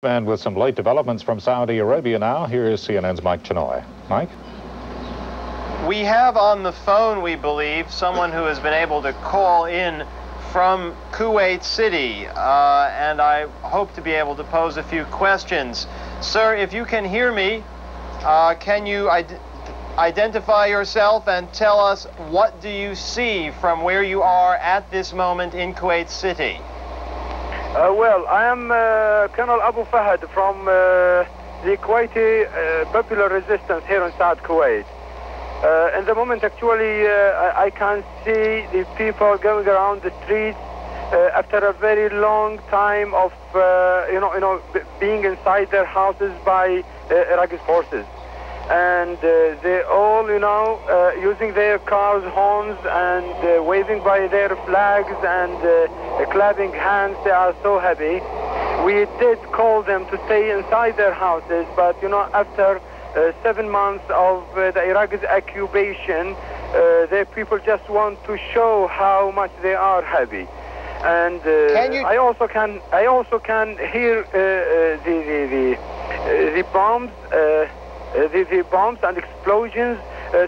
And with some late developments from Saudi Arabia now, here is CNN's Mike Chinoy. Mike? We have on the phone, we believe, someone who has been able to call in from Kuwait City, and I hope to be able to pose a few questions. Sir, if you can hear me, can you identify yourself and tell us what do you see from where you are at this moment in Kuwait City? Well, I am Colonel Abu Fahad from the Kuwaiti Popular Resistance here in South Kuwait. In the moment, actually, I can see the people going around the streets after a very long time of, being inside their houses by Iraqi forces. And they all, using their cars' horns and waving by their flags and clapping hands. They are so happy. We did call them to stay inside their houses, but, after 7 months of the Iraqis' occupation, the people just want to show how much they are happy. And I also can hear the bombs. The bombs and explosions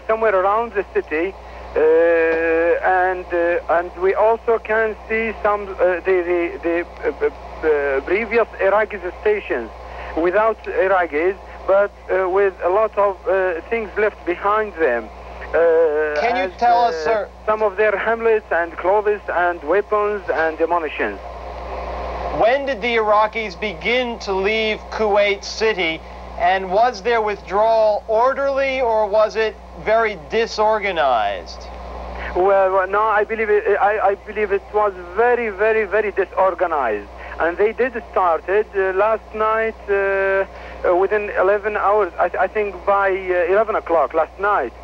somewhere around the city, and we also can see some the previous Iraqi stations without Iraqis, but with a lot of things left behind them. Can you tell us, sir, some of their hamlets and clothes and weapons and ammunition? When did the Iraqis begin to leave Kuwait City? And was their withdrawal orderly, or was it very disorganized? Well, no, I believe it was very, very, very disorganized. And they did start it last night within 11 hours, I think by 11 o'clock last night.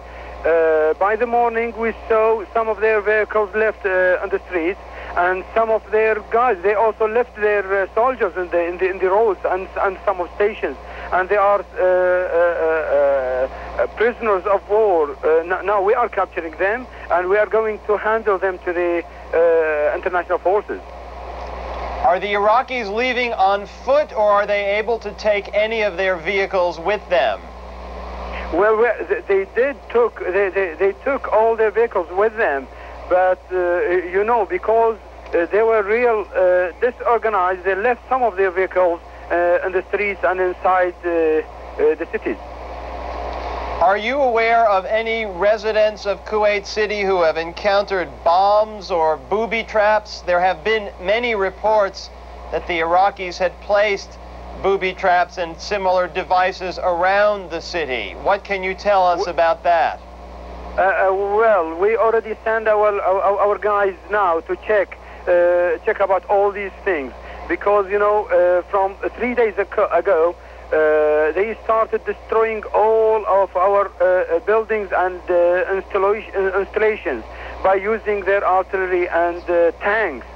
By the morning, we saw some of their vehicles left on the streets, and some of their guys, they also left their soldiers in the roads and some of stations. And they are prisoners of war. Now we are capturing them, and we are going to handle them to the international forces. Are the Iraqis leaving on foot, or are they able to take any of their vehicles with them? Well, they took all their vehicles with them, but because they were real disorganized, they left some of their vehicles in the streets and inside the cities. Are you aware of any residents of Kuwait City who have encountered bombs or booby traps? There have been many reports that the Iraqis had placed booby traps and similar devices around the city. What can you tell us about that? Well, we already send our guys now to check about all these things. Because, from 3 days ago, they started destroying all of our buildings and installations by using their artillery and tanks.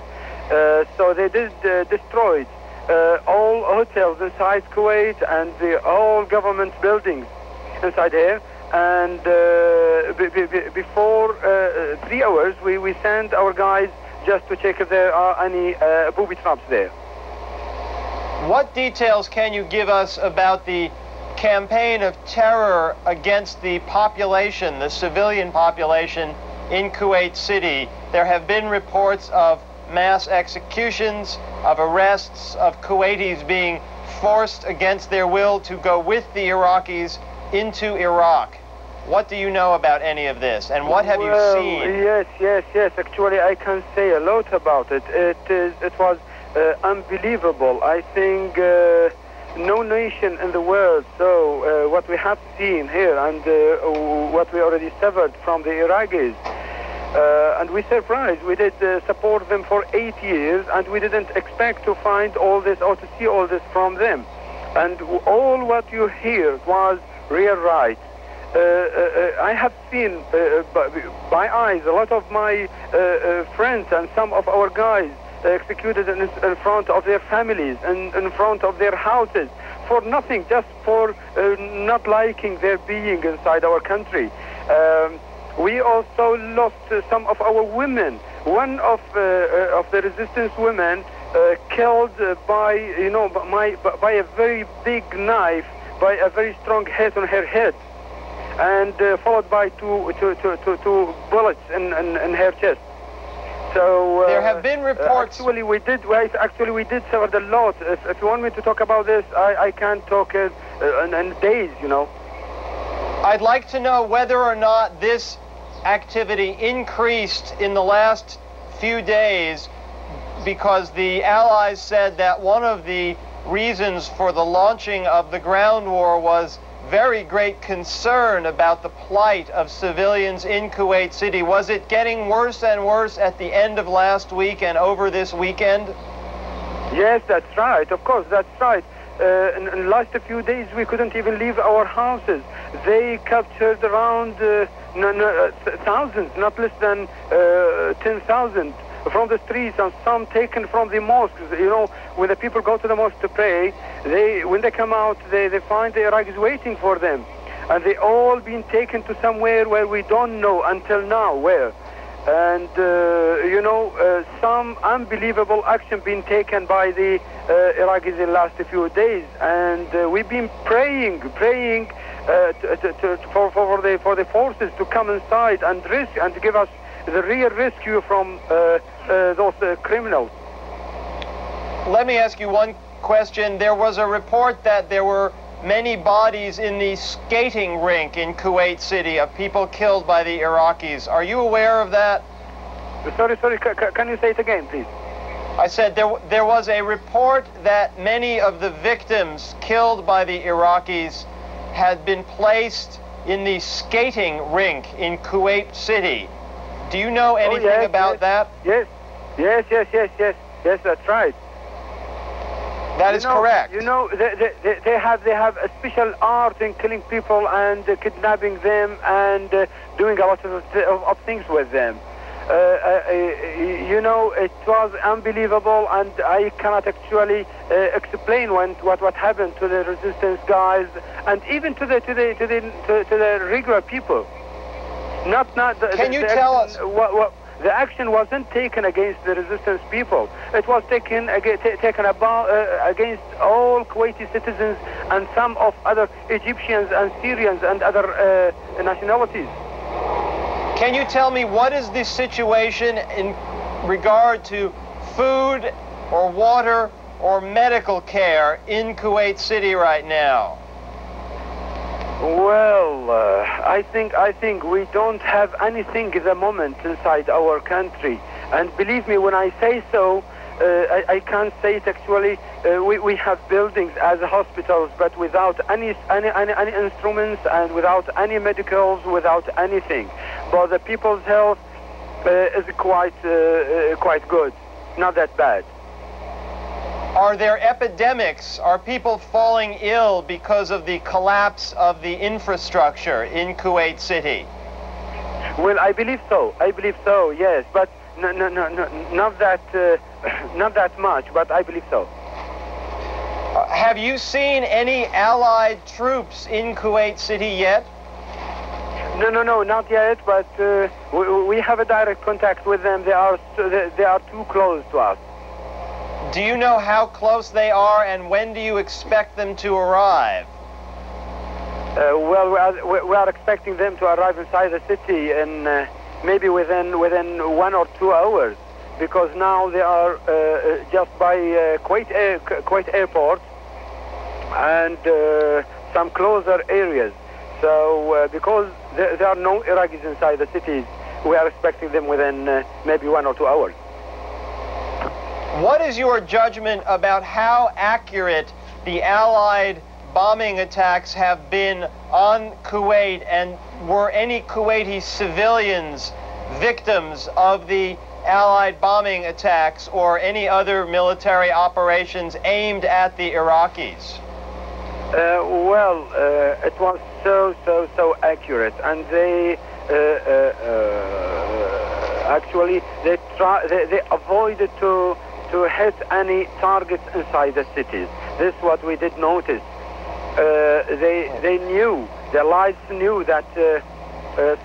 So they did destroyed all hotels inside Kuwait and all government buildings inside here. And before 3 hours, we sent our guys just to check if there are any booby traps there. What details can you give us about the campaign of terror against the population, the civilian population in Kuwait City? There have been reports of mass executions, of arrests, of Kuwaitis being forced against their will to go with the Iraqis into Iraq. What do you know about any of this, and what have you seen? Yes. Actually, I can say a lot about it. It was unbelievable. I think no nation in the world saw what we have seen here and what we already suffered from the Iraqis. And we surprised. We did support them for 8 years, and we didn't expect to find all this or to see all this from them. And all what you hear was real right. I have seen by eyes a lot of my friends and some of our guys executed in front of their families and in front of their houses for nothing, just for not liking their being inside our country. We also lost some of our women. One of the resistance women killed by, you know, by a very big knife, by a very strong hit on her head, and followed by two bullets in her chest. So there have been reports. Actually, we did suffer a lot. If you want me to talk about this, I can't talk in days, you know. I'd like to know whether or not this activity increased in the last few days, because the Allies said that one of the reasons for the launching of the ground war was very great concern about the plight of civilians in Kuwait City. Was it getting worse and worse at the end of last week and over this weekend? Yes, that's right. Of course, that's right. In the last few days, we couldn't even leave our houses. They captured around thousands, not less than 10,000 from the streets, and some taken from the mosques. You know, when the people go to the mosque to pray, when they come out, they find the Iraqis waiting for them, and they all been taken to somewhere where we don't know until now where. And you know, some unbelievable action being taken by the Iraqis in the last few days, and we've been praying for the forces to come inside and risk and to give us the real rescue from those criminals. Let me ask you one question. There was a report that there were many bodies in the skating rink in Kuwait City of people killed by the Iraqis. Are you aware of that? Sorry, can you say it again, please? I said there was a report that many of the victims killed by the Iraqis had been placed in the skating rink in Kuwait City. Do you know anything about that? Yes, that's right. That is correct. You know, they have a special art in killing people and kidnapping them and doing a lot of things with them. You know, it was unbelievable, and I cannot actually explain what happened to the resistance guys, and even to the regular people. Can you tell us? The action wasn't taken against the resistance people. It was taken against all Kuwaiti citizens and some of other Egyptians and Syrians and other nationalities. Can you tell me what is the situation in regard to food or water or medical care in Kuwait City right now? Well, I think we don't have anything at the moment inside our country, and believe me when I say so, I can't say it actually. We have buildings as hospitals, but without any instruments and without any medicals, without anything. But the people's health is quite good, not that bad. Are there epidemics? Are people falling ill because of the collapse of the infrastructure in Kuwait City? Well, I believe so. Yes, but not that much. But I believe so. Have you seen any Allied troops in Kuwait City yet? No, not yet. But we have a direct contact with them. They are too close to us. Do you know how close they are, and when do you expect them to arrive? Well, we are expecting them to arrive inside the city in maybe within 1 or 2 hours, because now they are just by Kuwait airport and some closer areas. So because there are no Iraqis inside the cities, we are expecting them within maybe 1 or 2 hours. What is your judgment about how accurate the Allied bombing attacks have been on Kuwait, and were any Kuwaiti civilians victims of the Allied bombing attacks or any other military operations aimed at the Iraqis? Well, it was so accurate, and they actually they avoided to hit any targets inside the cities. This is what we did notice. They knew, the Allies knew that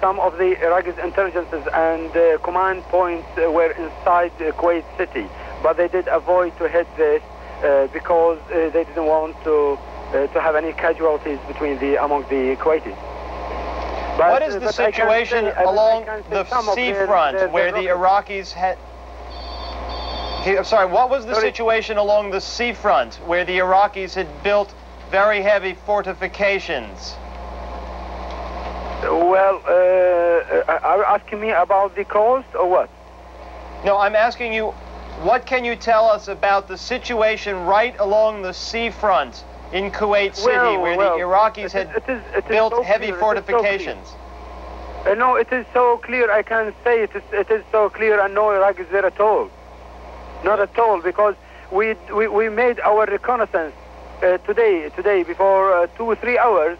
some of the Iraqi intelligences and command points were inside Kuwait City, but they did avoid to hit this because they didn't want to have any casualties among the Kuwaitis. But, what is the situation along the seafront where the Iraqis had... I'm sorry, what was the situation along the seafront where the Iraqis had built very heavy fortifications? Well, are you asking me about the coast or what? No, I'm asking you, what can you tell us about the situation right along the seafront in Kuwait City, where the Iraqis had built heavy fortifications? No, it is so clear, I can say it is so clear, and no Iraq is there at all. Not at all, because we made our reconnaissance today before 2 or 3 hours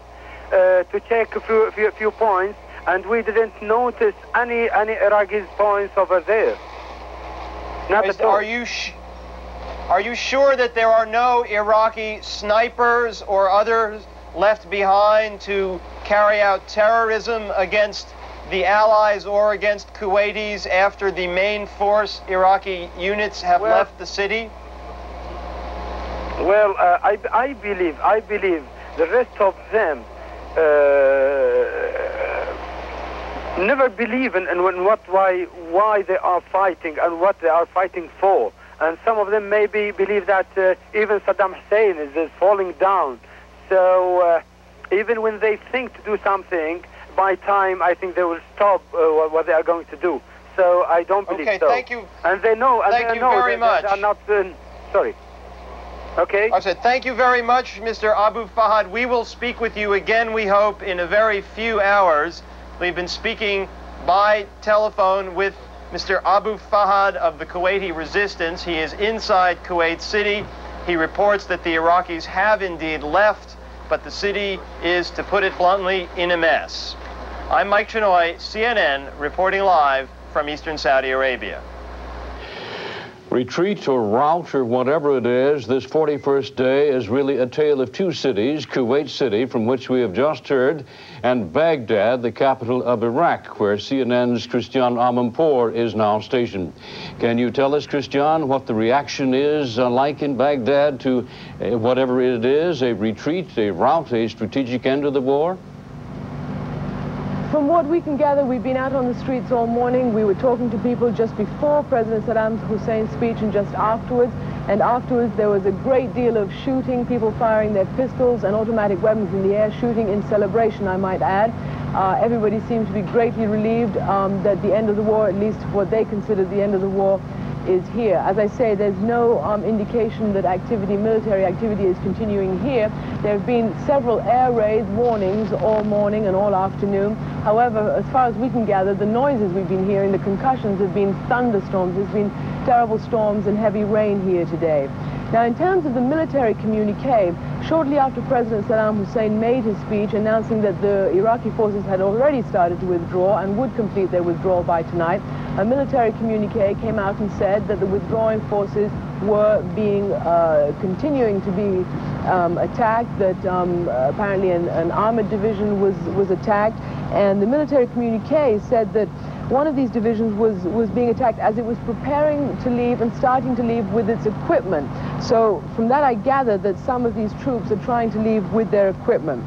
to check a few points, and we didn't notice any Iraqi points over there. Not at all. Are you sure that there are no Iraqi snipers or others left behind to carry out terrorism against the Allies or against Kuwaitis after the main force Iraqi units have left the city? Well, I believe the rest of them never believe in why they are fighting and what they are fighting for. And some of them maybe believe that even Saddam Hussein is falling down. So even when they think to do something, by time I think they will stop what they are going to do. So I don't believe so. Okay, thank you. And they know. And thank you very much. They are not. Sorry. Okay. I said thank you very much, Mr. Abu Fahad. We will speak with you again, we hope, in a very few hours. We've been speaking by telephone with Mr. Abu Fahad of the Kuwaiti resistance. He is inside Kuwait City. He reports that the Iraqis have indeed left, but the city is, to put it bluntly, in a mess. I'm Mike Chenoy, CNN, reporting live from Eastern Saudi Arabia. Retreat or rout or whatever it is, this 41st day is really a tale of two cities, Kuwait City, from which we have just heard, and Baghdad, the capital of Iraq, where CNN's Christian Amanpour is now stationed. Can you tell us, Christian, what the reaction is like in Baghdad to whatever it is, a retreat, a rout, a strategic end of the war? From what we can gather, we've been out on the streets all morning. We were talking to people just before President Saddam Hussein's speech and just afterwards. And afterwards, there was a great deal of shooting, people firing their pistols and automatic weapons in the air, shooting in celebration, I might add. Everybody seemed to be greatly relieved that the end of the war, at least what they considered the end of the war, is here. As I say, there's no indication that military activity is continuing here. There have been several air raid warnings all morning and all afternoon. However, as far as we can gather, the noises we've been hearing, the concussions, have been thunderstorms. There's been terrible storms and heavy rain here today. Now, in terms of the military communique, shortly after President Saddam Hussein made his speech announcing that the Iraqi forces had already started to withdraw and would complete their withdrawal by tonight, a military communique came out and said that the withdrawing forces were continuing to be attacked, that apparently an armored division was attacked, and the military communique said that one of these divisions was being attacked as it was preparing to leave and starting to leave with its equipment. So from that I gather that some of these troops are trying to leave with their equipment.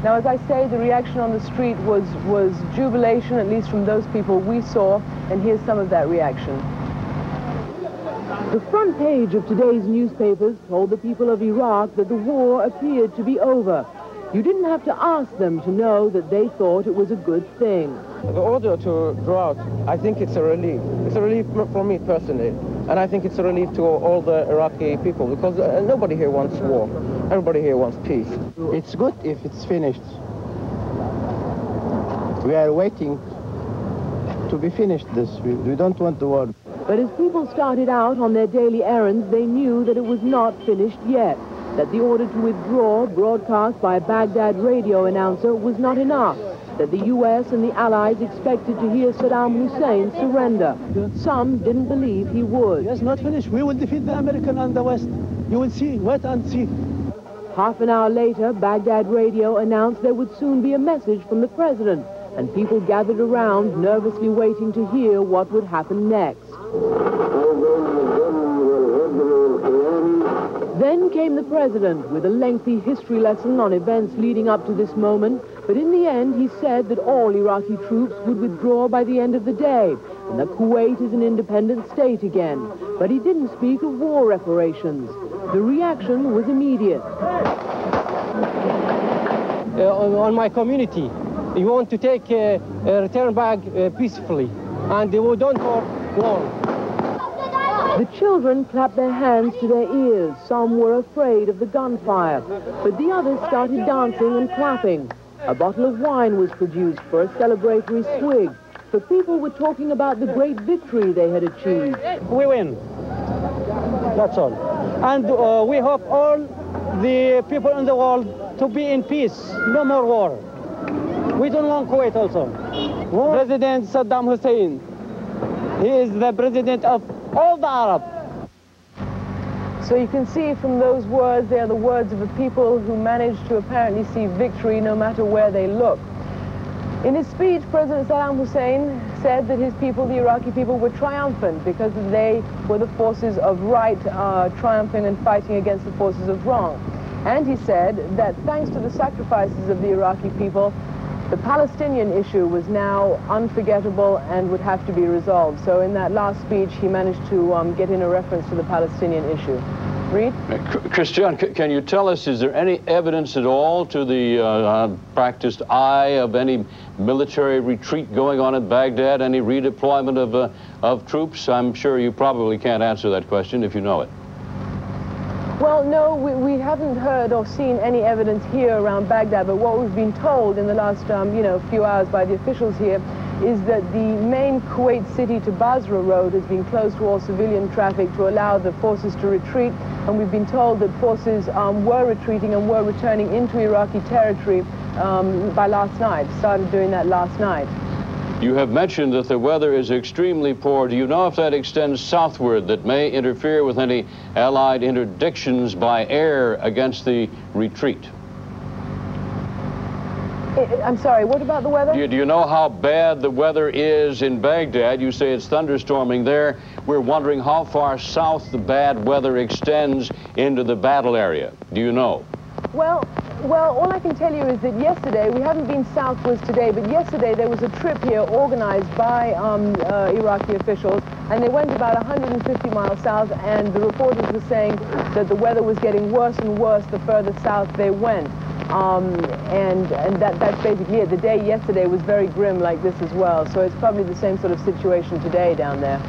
Now, as I say, the reaction on the street was jubilation, at least from those people we saw, and here's some of that reaction. The front page of today's newspapers told the people of Iraq that the war appeared to be over. You didn't have to ask them to know that they thought it was a good thing. The order to draw out, I think it's a relief. It's a relief for me personally. And I think it's a relief to all the Iraqi people, because nobody here wants war. Everybody here wants peace. It's good if it's finished. We are waiting to be finished this. We don't want the war. But as people started out on their daily errands, they knew that it was not finished yet, that the order to withdraw, broadcast by a Baghdad radio announcer, was not enough, that the U.S. and the Allies expected to hear Saddam Hussein surrender. Some didn't believe he would. It's not finished. We will defeat the American and the West. You will see, wait and see. Half an hour later, Baghdad radio announced there would soon be a message from the president, and people gathered around, nervously waiting to hear what would happen next. Then came the president with a lengthy history lesson on events leading up to this moment, but in the end he said that all Iraqi troops would withdraw by the end of the day, and that Kuwait is an independent state again. But he didn't speak of war reparations. The reaction was immediate. On my community, you want to take return back peacefully, and we don't talk war. The children clapped their hands to their ears. Some were afraid of the gunfire, but the others started dancing and clapping. A bottle of wine was produced for a celebratory swig, for people were talking about the great victory they had achieved. We win. That's all. And we hope all the people in the world to be in peace. No more war. We don't want Kuwait also. President Saddam Hussein, he is the president of all the Arab. So you can see from those words, they are the words of a people who managed to apparently see victory no matter where they look. In his speech, President Saddam Hussein said that his people, the Iraqi people, were triumphant because they were the forces of right triumphing and fighting against the forces of wrong. And he said that thanks to the sacrifices of the Iraqi people, the Palestinian issue was now unforgettable and would have to be resolved. So in that last speech, he managed to get in a reference to the Palestinian issue. Reed? Christian, can you tell us, is there any evidence at all to the practiced eye of any military retreat going on at Baghdad, any redeployment of troops? I'm sure you probably can't answer that question if you know it. Well, no, we haven't heard or seen any evidence here around Baghdad, but what we've been told in the last, few hours by the officials here is that the main Kuwait City to Basra road has been closed to all civilian traffic to allow the forces to retreat, and we've been told that forces were retreating and were returning into Iraqi territory by last night, started doing that last night. You have mentioned that the weather is extremely poor. Do you know if that extends southward, that may interfere with any Allied interdictions by air against the retreat? I'm sorry, what about the weather? Do you know how bad the weather is in Baghdad? You say it's thunderstorming there. We're wondering how far south the bad weather extends into the battle area. Do you know? Well, all I can tell you is that yesterday, we haven't been southwards today, but yesterday there was a trip here organized by Iraqi officials, and they went about 150 miles south, and the reporters were saying that the weather was getting worse and worse the further south they went. And that's basically it. The day yesterday was very grim like this as well, so it's probably the same sort of situation today down there.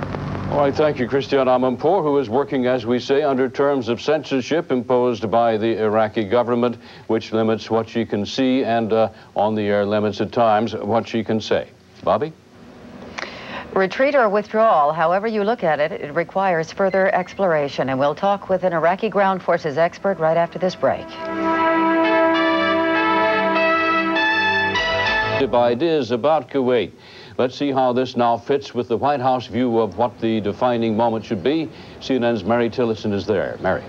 All right, thank you, Christian Amanpour, who is working, as we say, under terms of censorship imposed by the Iraqi government, which limits what she can see and on the air limits at times what she can say. Bobby? Retreat or withdrawal, however you look at it, it requires further exploration, and we'll talk with an Iraqi ground forces expert right after this break. Ideas about Kuwait. Let's see how this now fits with the White House view of what the defining moment should be. CNN's Mary Tillotson is there. Mary.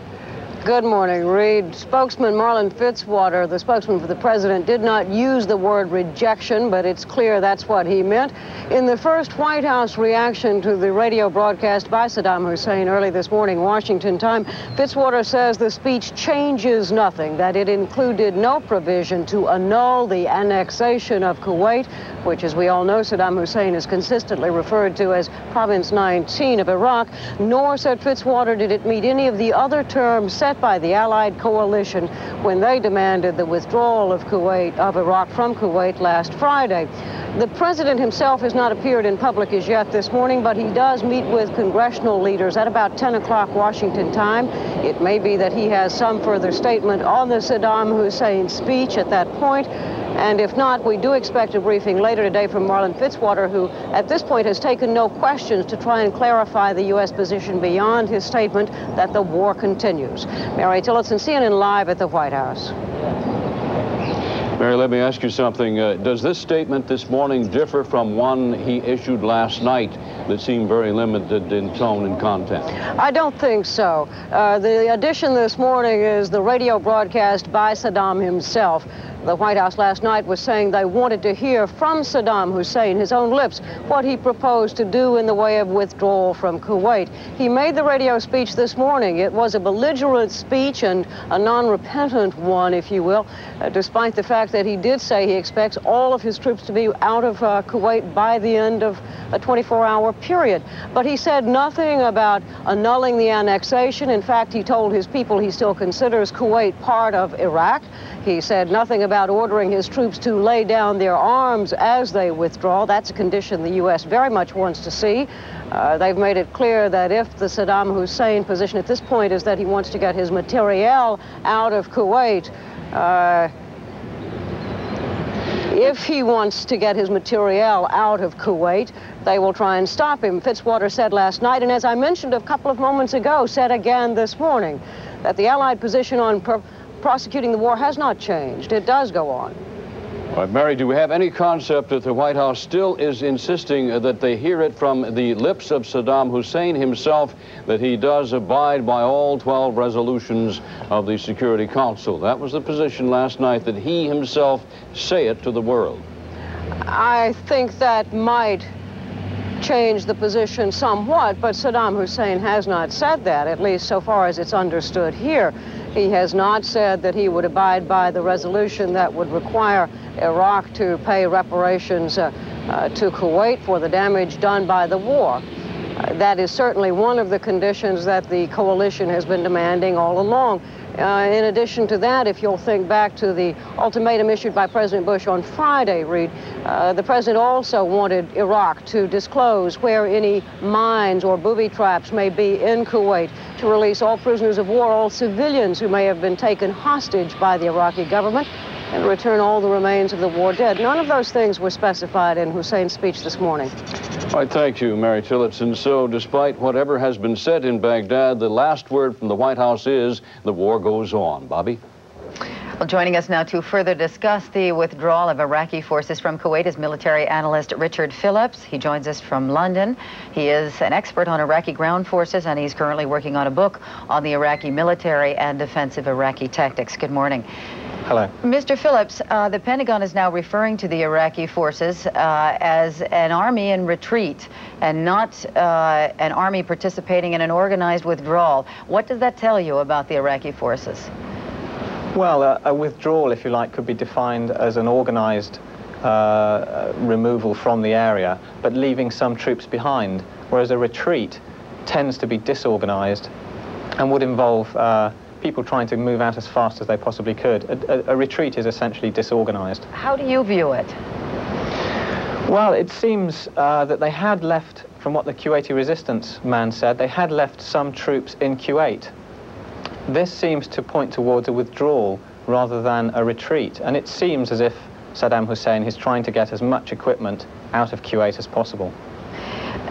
Good morning, Reed. Spokesman Marlon Fitzwater, the spokesman for the president, did not use the word rejection, but it's clear that's what he meant. In the first White House reaction to the radio broadcast by Saddam Hussein early this morning, Washington time, Fitzwater says the speech changes nothing, that it included no provision to annul the annexation of Kuwait, which, as we all know, Saddam Hussein is consistently referred to as Province 19 of Iraq, nor, said Fitzwater, did it meet any of the other terms set by the Allied coalition when they demanded the withdrawal of Iraq from Kuwait last Friday. The president himself has not appeared in public as yet this morning, but he does meet with congressional leaders at about 10 o'clock Washington time. It may be that he has some further statement on the Saddam Hussein speech at that point. And if not, we do expect a briefing later today from Marlon Fitzwater, who at this point has taken no questions to try and clarify the U.S. position beyond his statement that the war continues. Mary Tillotson, CNN Live at the White House. Mary, let me ask you something. Does this statement this morning differ from one he issued last night that seemed very limited in tone and content? I don't think so. The addition this morning is the radio broadcast by Saddam himself. The White House last night was saying they wanted to hear from Saddam Hussein, his own lips, what he proposed to do in the way of withdrawal from Kuwait. He made the radio speech this morning. It was a belligerent speech and a non-repentant one, if you will, despite the fact that he did say he expects all of his troops to be out of Kuwait by the end of a 24-hour period. But he said nothing about annulling the annexation. In fact, he told his people he still considers Kuwait part of Iraq. He said nothing about ordering his troops to lay down their arms as they withdraw. That's a condition the U.S. very much wants to see. They've made it clear that if the Saddam Hussein position at this point is that he wants to get his materiel out of Kuwait, if he wants to get his materiel out of Kuwait, they will try and stop him. Fitzwater said last night, and as I mentioned a couple of moments ago, said again this morning, that the Allied position on prosecuting the war has not changed. It does go on. All right, Mary, do we have any concept that the White House still is insisting that they hear it from the lips of Saddam Hussein himself, that he does abide by all 12 resolutions of the Security Council? That was the position last night, that he himself say it to the world. I think that might change the position somewhat, but Saddam Hussein has not said that, at least so far as it's understood here. He has not said that he would abide by the resolution that would require Iraq to pay reparations to Kuwait for the damage done by the war. That is certainly one of the conditions that the coalition has been demanding all along. In addition to that, if you'll think back to the ultimatum issued by President Bush on Friday, Reed, the president also wanted Iraq to disclose where any mines or booby traps may be in Kuwait, to release all prisoners of war, all civilians who may have been taken hostage by the Iraqi government, and return all the remains of the war dead. None of those things were specified in Hussein's speech this morning. All right, thank you, Mary Tillotson. So despite whatever has been said in Baghdad, the last word from the White House is the war goes on. Bobby? Well, joining us now to further discuss the withdrawal of Iraqi forces from Kuwait is military analyst Richard Phillips. He joins us from London. He is an expert on Iraqi ground forces, and he's currently working on a book on the Iraqi military and defensive Iraqi tactics. Good morning. Hello. Mr. Phillips, the Pentagon is now referring to the Iraqi forces as an army in retreat and not an army participating in an organized withdrawal. What does that tell you about the Iraqi forces? Well, a withdrawal, if you like, could be defined as an organized removal from the area, but leaving some troops behind, whereas a retreat tends to be disorganized and would involve people trying to move out as fast as they possibly could. A retreat is essentially disorganized. How do you view it? Well, it seems that they had left, from what the Kuwaiti resistance man said, they had left some troops in Kuwait. This seems to point towards a withdrawal rather than a retreat, and it seems as if Saddam Hussein is trying to get as much equipment out of Kuwait as possible.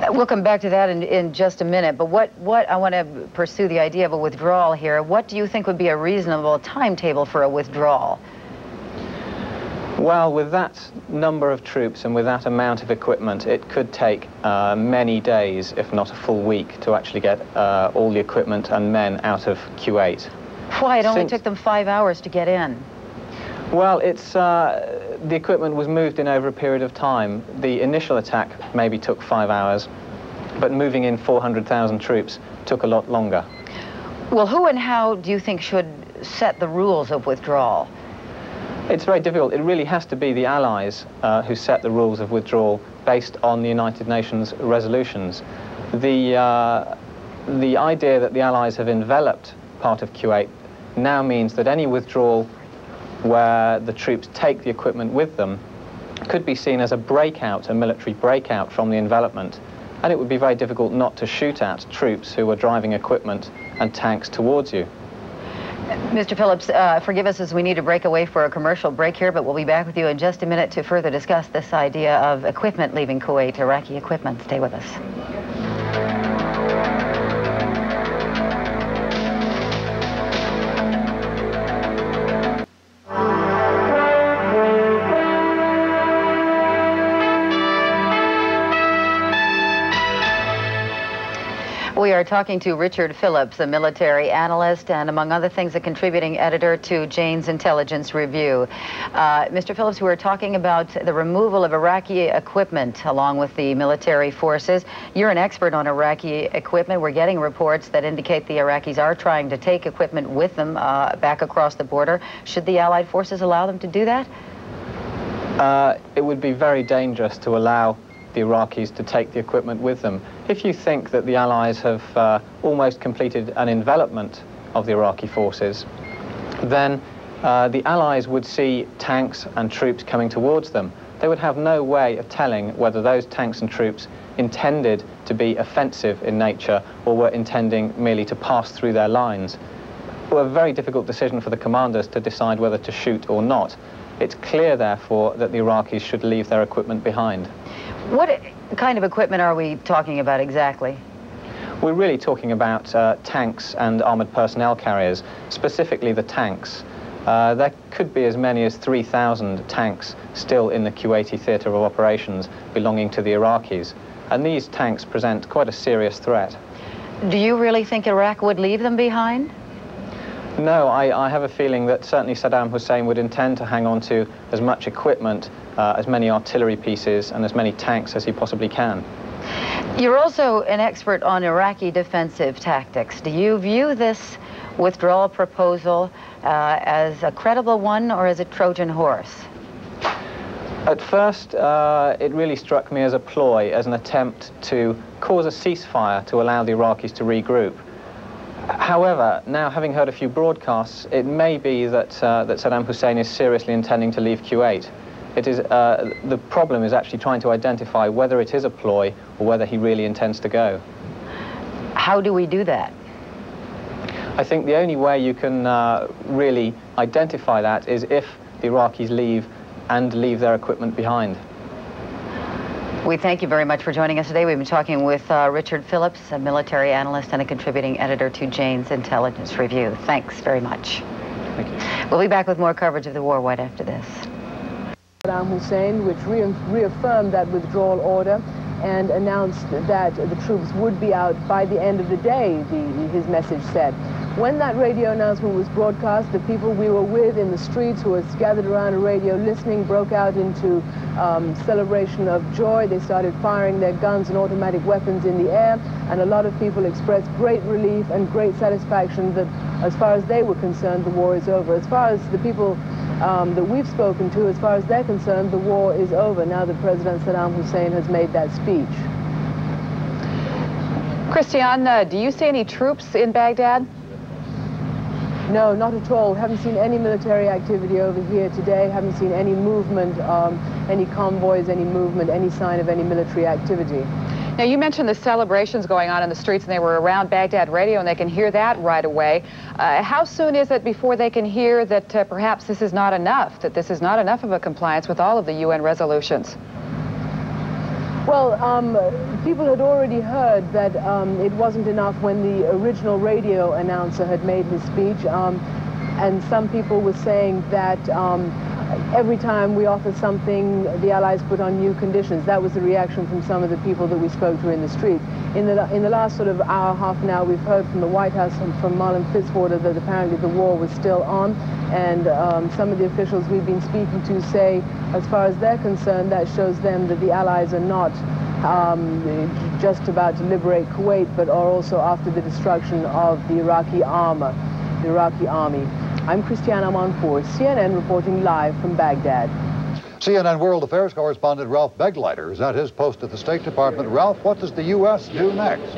We'll come back to that in just a minute, but what I want to pursue the idea of a withdrawal here. What do you think would be a reasonable timetable for a withdrawal? Well, with that number of troops and with that amount of equipment, it could take many days, if not a full week, to actually get all the equipment and men out of Kuwait. Why? It only took them 5 hours to get in. Well, it's the equipment was moved in over a period of time. The initial attack maybe took 5 hours, but moving in 400,000 troops took a lot longer. Well, who and how do you think should set the rules of withdrawal? It's very difficult. It really has to be the Allies who set the rules of withdrawal based on the United Nations resolutions. The idea that the Allies have enveloped part of Kuwait now means that any withdrawal where the troops take the equipment with them could be seen as a breakout, a military breakout from the envelopment, and it would be very difficult not to shoot at troops who are driving equipment and tanks towards you. Mr. Phillips, forgive us as we need to break away for a commercial break here, but we'll be back with you in just a minute to further discuss this idea of equipment leaving Kuwait, Iraqi equipment. Stay with us. We are are talking to Richard Phillips, a military analyst and, among other things, a contributing editor to Jane's Intelligence Review. Mr. Phillips, we were talking about the removal of Iraqi equipment along with the military forces. You're an expert on Iraqi equipment. We're getting reports that indicate the Iraqis are trying to take equipment with them back across the border. Should the Allied forces allow them to do that? It would be very dangerous to allow the Iraqis to take the equipment with them. If you think that the Allies have almost completed an envelopment of the Iraqi forces, then the Allies would see tanks and troops coming towards them. They would have no way of telling whether those tanks and troops intended to be offensive in nature or were intending merely to pass through their lines. It was a very difficult decision for the commanders to decide whether to shoot or not. It's clear, therefore, that the Iraqis should leave their equipment behind. What kind of equipment are we talking about exactly? We're really talking about tanks and armored personnel carriers, specifically the tanks. There could be as many as 3,000 tanks still in the Kuwaiti theatre of operations belonging to the Iraqis, and these tanks present quite a serious threat. Do you really think Iraq would leave them behind? No, I have a feeling that certainly Saddam Hussein would intend to hang on to as much equipment, as many artillery pieces and as many tanks as he possibly can. You're also an expert on Iraqi defensive tactics. Do you view this withdrawal proposal as a credible one or as a Trojan horse? At first, it really struck me as a ploy, as an attempt to cause a ceasefire to allow the Iraqis to regroup. However, now having heard a few broadcasts, it may be that Saddam Hussein is seriously intending to leave Kuwait. It is, the problem is actually trying to identify whether it is a ploy or whether he really intends to go. How do we do that? I think the only way you can really identify that is if the Iraqis leave and leave their equipment behind. We thank you very much for joining us today. We've been talking with Richard Phillips, a military analyst and a contributing editor to Jane's Intelligence Review. Thanks very much. Thank you. We'll be back with more coverage of the war right after this. Saddam Hussein, which reaffirmed that withdrawal order and announced that the troops would be out by the end of the day, his message said. When that radio announcement was broadcast, the people we were with in the streets who were gathered around a radio listening broke out into celebration of joy. They started firing their guns and automatic weapons in the air, and a lot of people expressed great relief and great satisfaction that, as far as they were concerned, the war is over. As far as the people that we've spoken to, as far as they're concerned, the war is over now that President Saddam Hussein has made that speech. Christiane, do you see any troops in Baghdad? No, not at all. Haven't seen any military activity over here today. Haven't seen any movement, any convoys, any movement, any sign of any military activity. Now, you mentioned the celebrations going on in the streets, and they were around Baghdad radio, and they can hear that right away. How soon is it before they can hear that perhaps this is not enough, that this is not enough of a compliance with all of the UN resolutions? Well, people had already heard that it wasn't enough when the original radio announcer had made his speech, and some people were saying that every time we offer something, the Allies put on new conditions. That was the reaction from some of the people that we spoke to in the street. In the last sort of hour, half an hour, we've heard from the White House and from Marlon Fitzwater that apparently the war was still on, and some of the officials we've been speaking to say, as far as they're concerned, that shows them that the Allies are not just about to liberate Kuwait, but are also after the destruction of the Iraqi army. I'm Christiane Amanpour, CNN, reporting live from Baghdad. CNN World Affairs correspondent Ralph Begleiter is at his post at the State Department. Ralph, what does the U.S. do next?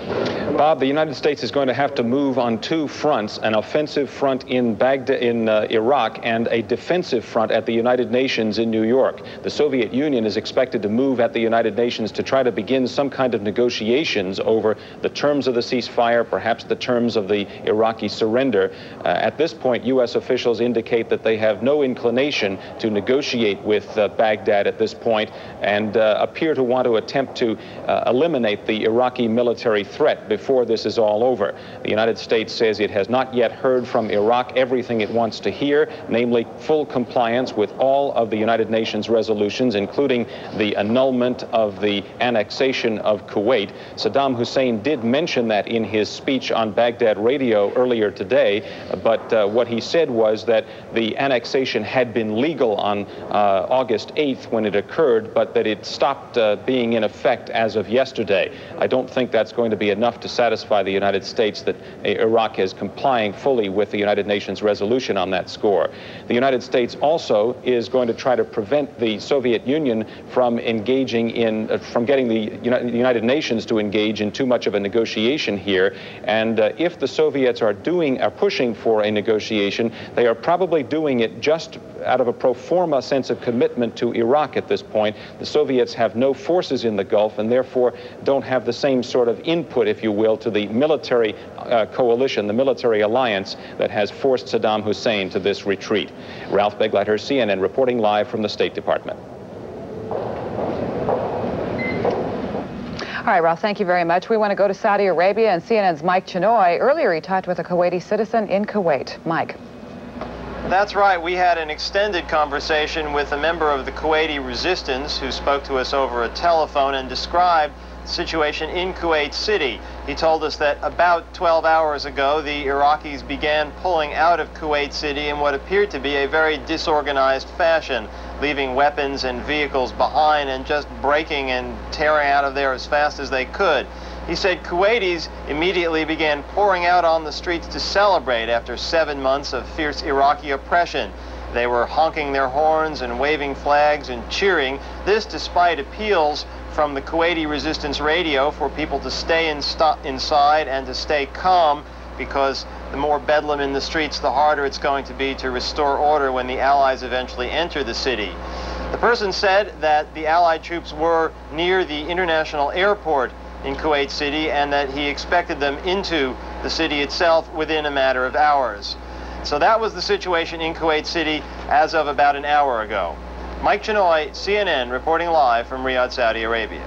Bob, the United States is going to have to move on two fronts, an offensive front in Baghdad, in Iraq, and a defensive front at the United Nations in New York. The Soviet Union is expected to move at the United Nations to try to begin some kind of negotiations over the terms of the ceasefire, perhaps the terms of the Iraqi surrender. At this point, U.S. officials indicate that they have no inclination to negotiate with Baghdad at this point, and appear to want to attempt to eliminate the Iraqi military threat before before this is all over. The United States says it has not yet heard from Iraq everything it wants to hear, namely full compliance with all of the United Nations resolutions, including the annulment of the annexation of Kuwait. Saddam Hussein did mention that in his speech on Baghdad radio earlier today, but what he said was that the annexation had been legal on August 8th when it occurred, but that it stopped being in effect as of yesterday. I don't think that's going to be enough to satisfy the United States that Iraq is complying fully with the United Nations resolution on that score. The United States also is going to try to prevent the Soviet Union from engaging in, from getting the United Nations to engage in too much of a negotiation here. And if the Soviets are pushing for a negotiation, they are probably doing it just out of a pro forma sense of commitment to Iraq at this point. The Soviets have no forces in the Gulf and therefore don't have the same sort of input, if you will, to the military coalition, the military alliance that has forced Saddam Hussein to this retreat. Ralph Begleiter, CNN, reporting live from the State Department. All right, Ralph, thank you very much. We want to go to Saudi Arabia and CNN's Mike Chenoy. Earlier, he talked with a Kuwaiti citizen in Kuwait. Mike. That's right. We had an extended conversation with a member of the Kuwaiti resistance who spoke to us over a telephone and described the situation in Kuwait City. He told us that about 12 hours ago, the Iraqis began pulling out of Kuwait City in what appeared to be a very disorganized fashion, leaving weapons and vehicles behind and just breaking and tearing out of there as fast as they could. He said Kuwaitis immediately began pouring out on the streets to celebrate after 7 months of fierce Iraqi oppression. They were honking their horns and waving flags and cheering, this despite appeals from the Kuwaiti resistance radio for people to stay inside and to stay calm, because the more bedlam in the streets, the harder it's going to be to restore order when the Allies eventually enter the city. The person said that the Allied troops were near the international airport in Kuwait City and that he expected them into the city itself within a matter of hours. So that was the situation in Kuwait City as of about an hour ago. Mike Chenoy, CNN, reporting live from Riyadh, Saudi Arabia.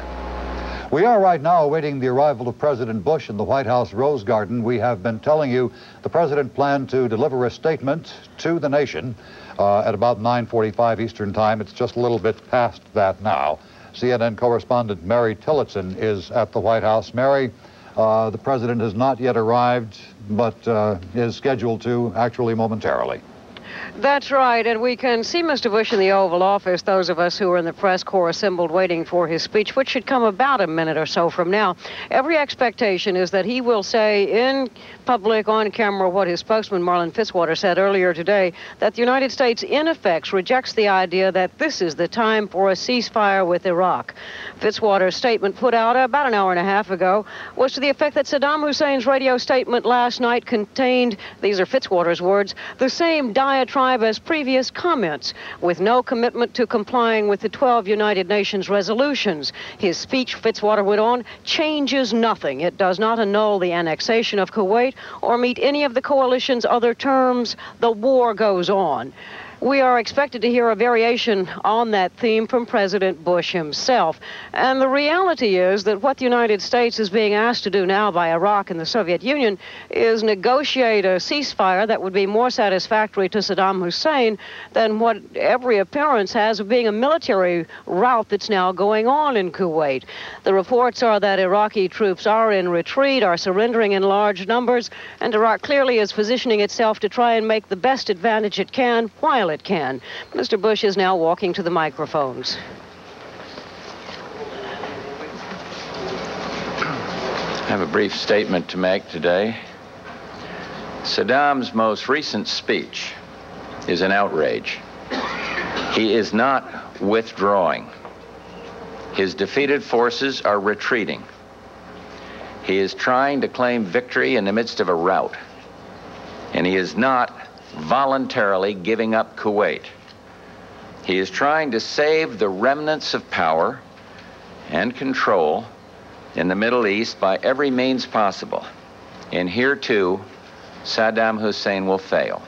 We are right now awaiting the arrival of President Bush in the White House Rose Garden. We have been telling you the president planned to deliver a statement to the nation at about 9:45 Eastern Time. It's just a little bit past that now. CNN correspondent Mary Tillotson is at the White House. Mary, the president has not yet arrived, but is scheduled to actually momentarily. That's right, and we can see Mr. Bush in the Oval Office, those of us who are in the press corps assembled waiting for his speech, which should come about a minute or so from now. Every expectation is that he will say in public, on camera, what his spokesman Marlon Fitzwater said earlier today, that the United States in effect rejects the idea that this is the time for a ceasefire with Iraq. Fitzwater's statement put out about an hour and a half ago was to the effect that Saddam Hussein's radio statement last night contained, these are Fitzwater's words, the same diatribe as previous comments, with no commitment to complying with the 12 United Nations resolutions. His speech, Fitzwater went on, changes nothing. It does not annul the annexation of Kuwait or meet any of the coalition's other terms. The war goes on. We are expected to hear a variation on that theme from President Bush himself. And the reality is that what the United States is being asked to do now by Iraq and the Soviet Union is negotiate a ceasefire that would be more satisfactory to Saddam Hussein than what every appearance has of being a military rout that's now going on in Kuwait. The reports are that Iraqi troops are in retreat, are surrendering in large numbers, and Iraq clearly is positioning itself to try and make the best advantage it can while it can. Mr. Bush is now walking to the microphones. I have a brief statement to make today. Saddam's most recent speech is an outrage. He is not withdrawing. His defeated forces are retreating. He is trying to claim victory in the midst of a rout. And he is not voluntarily giving up Kuwait. He is trying to save the remnants of power and control in the Middle East by every means possible. And here, too, Saddam Hussein will fail.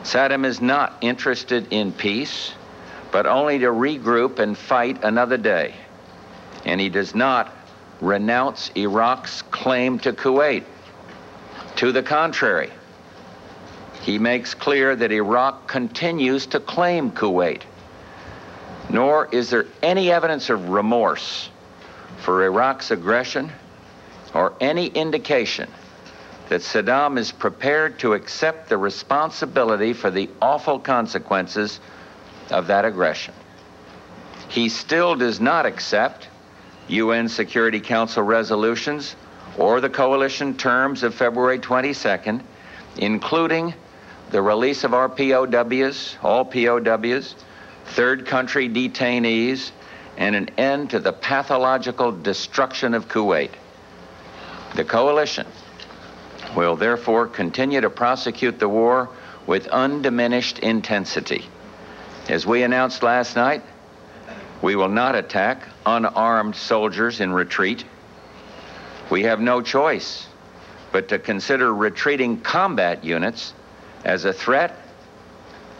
Saddam is not interested in peace, but only to regroup and fight another day. And he does not renounce Iraq's claim to Kuwait. To the contrary, he makes clear that Iraq continues to claim Kuwait. Nor is there any evidence of remorse for Iraq's aggression or any indication that Saddam is prepared to accept the responsibility for the awful consequences of that aggression. He still does not accept UN Security Council resolutions or the coalition terms of February 22nd, including the release of our POWs, all POWs, third country detainees, and an end to the pathological destruction of Kuwait. The coalition will therefore continue to prosecute the war with undiminished intensity. As we announced last night, we will not attack unarmed soldiers in retreat. We have no choice but to consider retreating combat units as a threat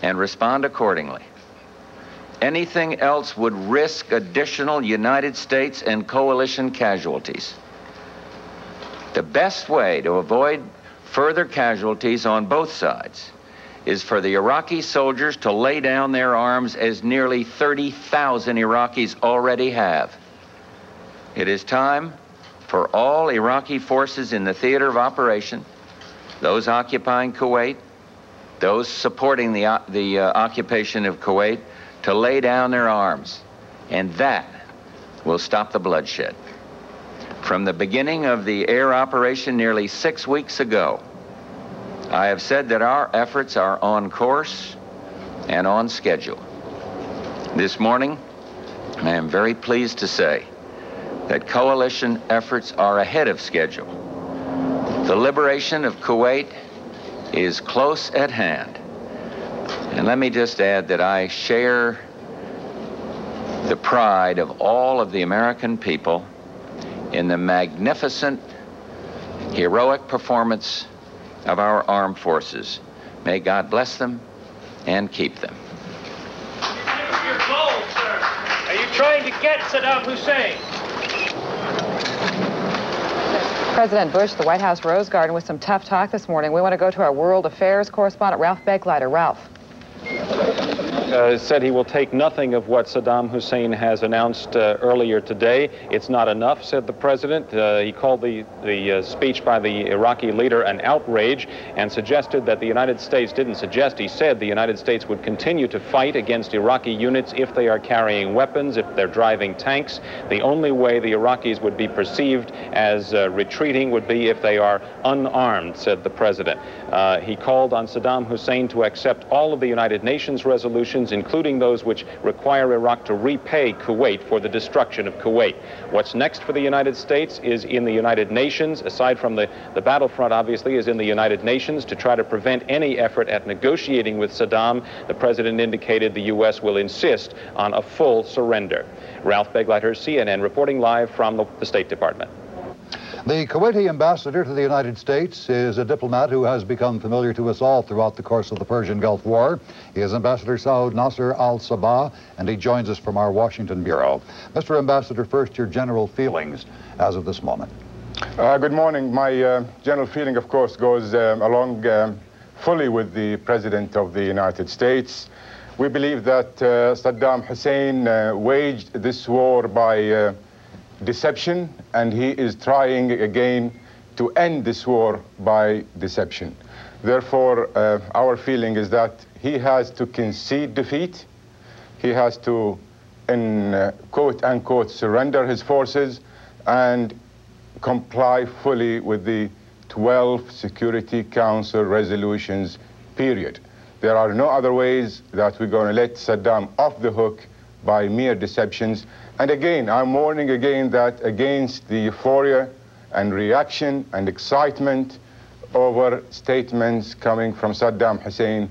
and respond accordingly. Anything else would risk additional United States and coalition casualties. The best way to avoid further casualties on both sides is for the Iraqi soldiers to lay down their arms, as nearly 30,000 Iraqis already have. It is time for all Iraqi forces in the theater of operation, those occupying Kuwait, those supporting the occupation of Kuwait, to lay down their arms, and that will stop the bloodshed. From the beginning of the air operation nearly 6 weeks ago, I have said that our efforts are on course and on schedule. This morning, I am very pleased to say that coalition efforts are ahead of schedule. The liberation of Kuwait is close at hand. And let me just add that I share the pride of all of the American people in the magnificent, heroic performance of our armed forces. May God bless them and keep them. Your goal, sir. Are you trying to get Saddam Hussein? President Bush, the White House Rose Garden, with some tough talk this morning. We want to go to our world affairs correspondent, Ralph Begleiter. Ralph. Said he will take nothing of what Saddam Hussein has announced earlier today. It's not enough, said the president. He called the speech by the Iraqi leader an outrage and suggested that the United States, didn't suggest, he said the United States would continue to fight against Iraqi units if they are carrying weapons, if they're driving tanks. The only way the Iraqis would be perceived as retreating would be if they are unarmed, said the president. He called on Saddam Hussein to accept all of the United Nations resolutions, including those which require Iraq to repay Kuwait for the destruction of Kuwait. What's next for the United States is in the United Nations, aside from the battlefront, obviously, is in the United Nations to try to prevent any effort at negotiating with Saddam. The president indicated the U.S. will insist on a full surrender. Ralph Begleiter, CNN, reporting live from the State Department. The Kuwaiti ambassador to the United States is a diplomat who has become familiar to us all throughout the course of the Persian Gulf War. He is Ambassador Saud Nasir Al-Sabah, and he joins us from our Washington bureau. Mr. Ambassador, first, your general feelings as of this moment. Good morning. My general feeling, of course, goes along fully with the President of the United States. We believe that Saddam Hussein waged this war by deception, and he is trying again to end this war by deception. Therefore, our feeling is that he has to concede defeat. He has to, in quote-unquote, surrender his forces and comply fully with the 12 Security Council resolutions, period. There are no other ways that we're going to let Saddam off the hook by mere deceptions. And again, I'm warning again that against the euphoria and reaction and excitement over statements coming from Saddam Hussein.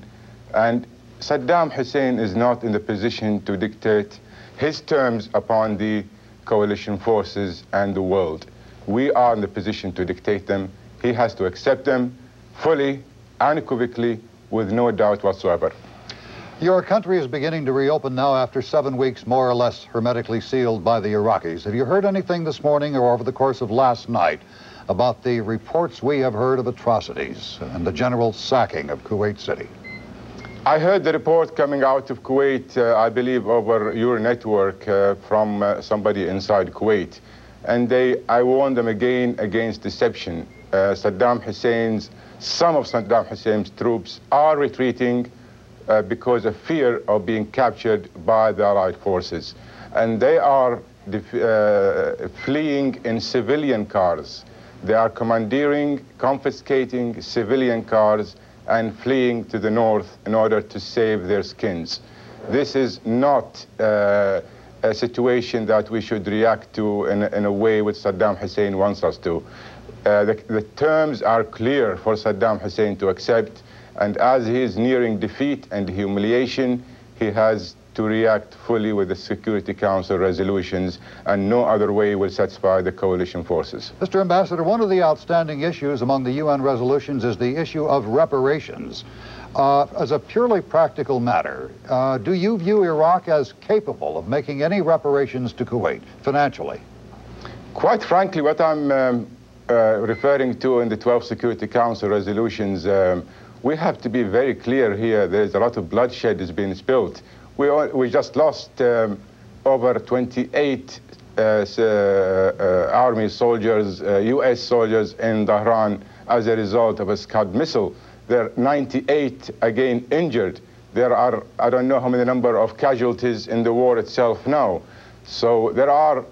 And Saddam Hussein is not in the position to dictate his terms upon the coalition forces and the world. We are in the position to dictate them. He has to accept them fully, unequivocally, with no doubt whatsoever. Your country is beginning to reopen now after 7 weeks more or less hermetically sealed by the Iraqis. Have you heard anything this morning or over the course of last night about the reports we have heard of atrocities and the general sacking of Kuwait City? I heard the report coming out of Kuwait, I believe over your network from somebody inside Kuwait. And I warned them again against deception. Some of Saddam Hussein's troops are retreating because of fear of being captured by the Allied forces. And they are fleeing in civilian cars. They are commandeering, confiscating civilian cars and fleeing to the north in order to save their skins. This is not a situation that we should react to in a way which Saddam Hussein wants us to. The terms are clear for Saddam Hussein to accept, and as he is nearing defeat and humiliation, he has to react fully with the Security Council resolutions, and no other way will satisfy the coalition forces. Mr. Ambassador, one of the outstanding issues among the UN resolutions is the issue of reparations. As a purely practical matter, do you view Iraq as capable of making any reparations to Kuwait financially? Quite frankly, what I'm referring to in the 12 Security Council resolutions, we have to be very clear here. There's a lot of bloodshed has been spilled. We just lost over 28 Army soldiers, US soldiers in Dhahran as a result of a Scud missile. There are 98 again injured. There are, I don't know how many number of casualties in the war itself now. So there are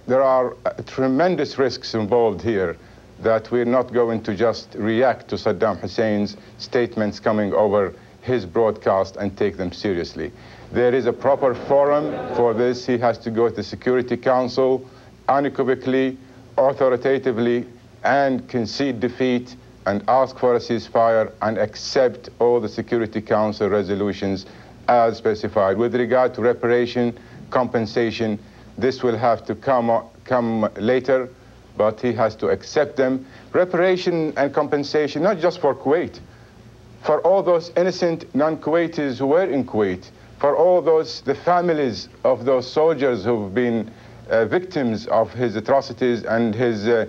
tremendous risks involved here that we're not going to just react to Saddam Hussein's statements coming over his broadcast and take them seriously. There is a proper forum for this. He has to go to the Security Council unequivocally, authoritatively, and concede defeat and ask for a ceasefire and accept all the Security Council resolutions as specified. With regard to reparation, compensation, this will have to come later, but he has to accept them. Reparation and compensation, not just for Kuwait, for all those innocent non-Kuwaitis who were in Kuwait, for all the families of those soldiers who've been victims of his atrocities and his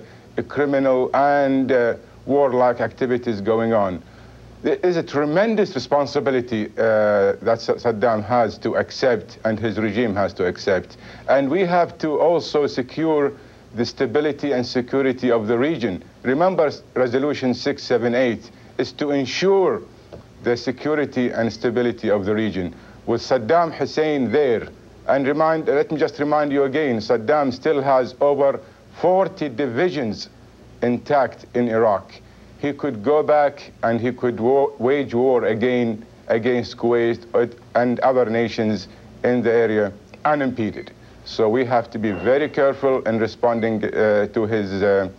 criminal and warlike activities going on. There is a tremendous responsibility that Saddam has to accept and his regime has to accept. And we have to also secure the stability and security of the region. Remember, Resolution 678 is to ensure the security and stability of the region. With Saddam Hussein there, and let me just remind you again, Saddam still has over 40 divisions intact in Iraq. He could go back and he could wage war again against Kuwait and other nations in the area unimpeded. So we have to be very careful in responding to his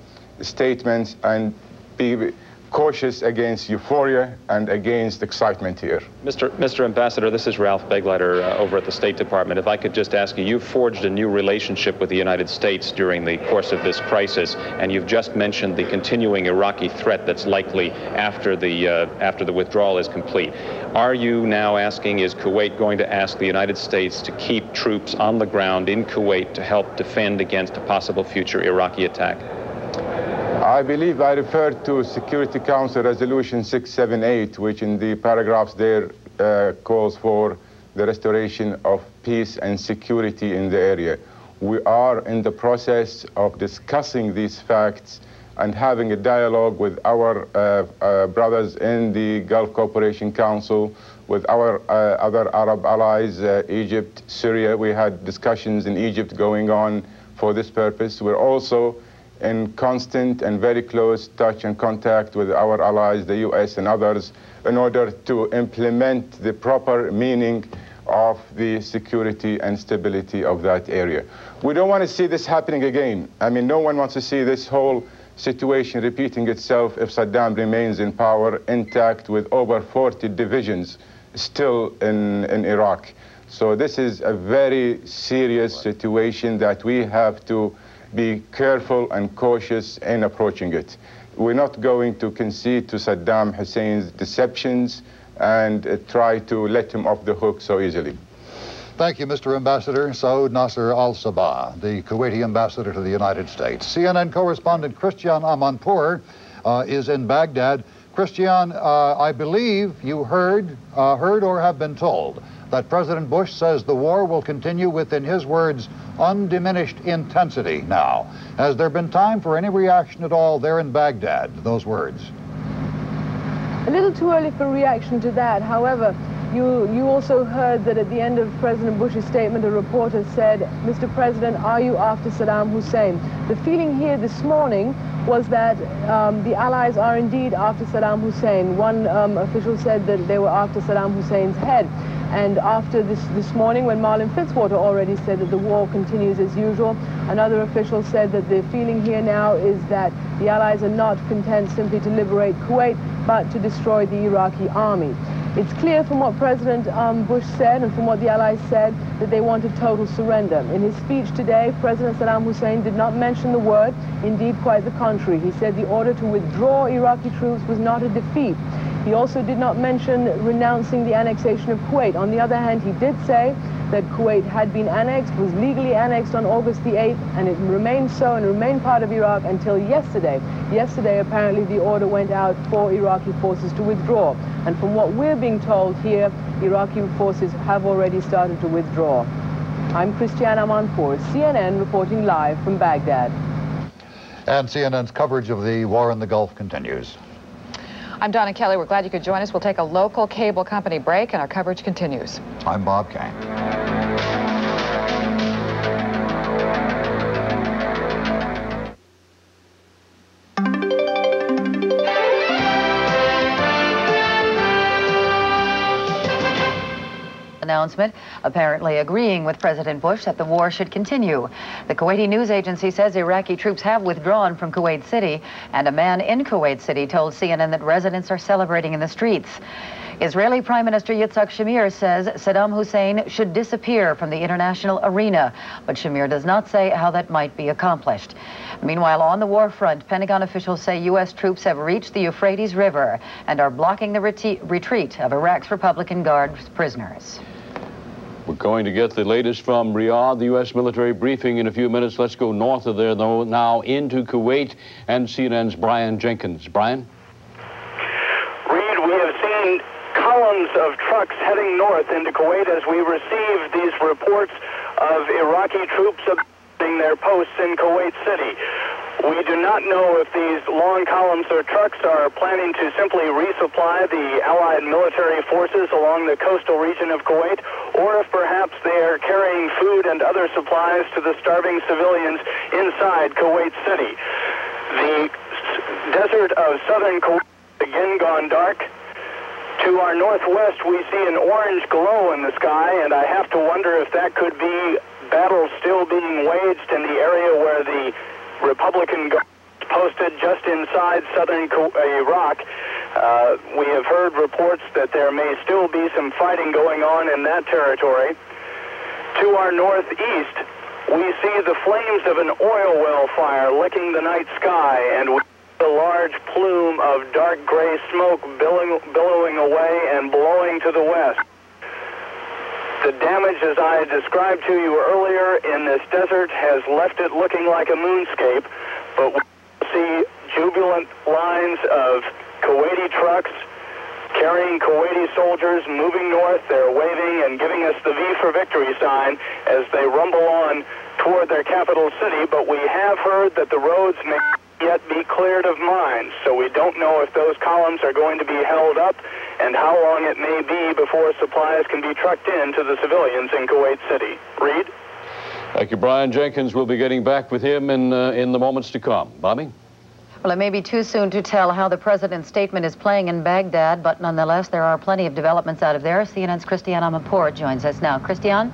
statements and be cautious against euphoria and against excitement here. Mr. Ambassador, this is Ralph Begleiter over at the State Department. If I could just ask you, you've forged a new relationship with the United States during the course of this crisis, and you've just mentioned the continuing Iraqi threat that's likely after the withdrawal is complete. Are you now asking, is Kuwait going to ask the United States to keep troops on the ground in Kuwait to help defend against a possible future Iraqi attack? I believe I referred to Security Council Resolution 678, which in the paragraphs there calls for the restoration of peace and security in the area. We are in the process of discussing these facts and having a dialogue with our brothers in the Gulf Cooperation Council, with our other Arab allies, Egypt, Syria. We had discussions in Egypt going on for this purpose. We're also in constant and very close touch and contact with our allies, the US and others, in order to implement the proper meaning of the security and stability of that area. We don't want to see this happening again. I mean, no one wants to see this whole situation repeating itself if Saddam remains in power intact with over 40 divisions still in Iraq. So this is a very serious situation that we have to be careful and cautious in approaching it. We're not going to concede to Saddam Hussein's deceptions and try to let him off the hook so easily. Thank you, Mr. Ambassador. Saud Nasir Al-Sabah, the Kuwaiti ambassador to the United States. CNN correspondent Christian Amanpour is in Baghdad. Christian, I believe you heard or have been told that President Bush says the war will continue with, in his words, undiminished intensity now. Has there been time for any reaction at all there in Baghdad to those words? A little too early for reaction to that. However, you also heard that at the end of President Bush's statement, a reporter said, "Mr. President, are you after Saddam Hussein?" The feeling here this morning was that the Allies are indeed after Saddam Hussein. One official said that they were after Saddam Hussein's head. And after this morning, when Marlon Fitzwater already said that the war continues as usual, another official said that the feeling here now is that the Allies are not content simply to liberate Kuwait, but to destroy the Iraqi army. It's clear from what President Bush said and from what the Allies said that they wanted total surrender. In his speech today, President Saddam Hussein did not mention the word, indeed quite the contrary. He said the order to withdraw Iraqi troops was not a defeat. He also did not mention renouncing the annexation of Kuwait. On the other hand, he did say that Kuwait had been annexed, was legally annexed on August the 8th, and it remained so and remained part of Iraq until yesterday. Yesterday, apparently, the order went out for Iraqi forces to withdraw. And from what we're being told here, Iraqi forces have already started to withdraw. I'm Christiana Manpour, CNN, reporting live from Baghdad. And CNN's coverage of the war in the Gulf continues. I'm Donna Kelly. We're glad you could join us. We'll take a local cable company break, and our coverage continues. I'm Bob Kane. Announcement apparently agreeing with President Bush that the war should continue. The Kuwaiti news agency says Iraqi troops have withdrawn from Kuwait City, and a man in Kuwait City told CNN that residents are celebrating in the streets. Israeli Prime Minister Yitzhak Shamir says Saddam Hussein should disappear from the international arena, but Shamir does not say how that might be accomplished. Meanwhile, on the war front, Pentagon officials say U.S. troops have reached the Euphrates River and are blocking the retreat of Iraq's Republican Guard prisoners. We're going to get the latest from Riyadh, the U.S. military briefing in a few minutes. Let's go north of there, though, now into Kuwait, and CNN's Brian Jenkins. Brian? Reed, we have seen columns of trucks heading north into Kuwait as we receive these reports of Iraqi troops abandoning their posts in Kuwait City. We do not know if these long columns of trucks are planning to simply resupply the Allied military forces along the coastal region of Kuwait, or if perhaps they are carrying food and other supplies to the starving civilians inside Kuwait City. The desert of southern Kuwait has again gone dark. To our northwest, we see an orange glow in the sky, and I have to wonder if that could be battles still being waged in the area where the Republican Guard is posted just inside southern Iraq. We have heard reports that there may still be some fighting going on in that territory. To our northeast, we see the flames of an oil well fire licking the night sky, and we see a large plume of dark gray smoke billowing away and blowing to the west. The damage, as I described to you earlier, in this desert has left it looking like a moonscape, but we see jubilant lines of Kuwaiti trucks carrying Kuwaiti soldiers moving north. They're waving and giving us the V for victory sign as they rumble on toward their capital city, but we have heard that the roads may yet be cleared of mines, so we don't know if those columns are going to be held up and how long it may be before supplies can be trucked in to the civilians in Kuwait City. Reed? Thank you, Brian Jenkins. We'll be getting back with him in the moments to come. Bobby? Well, it may be too soon to tell how the president's statement is playing in Baghdad, but nonetheless, there are plenty of developments out of there. CNN's Christiana Manpour joins us now. Christian?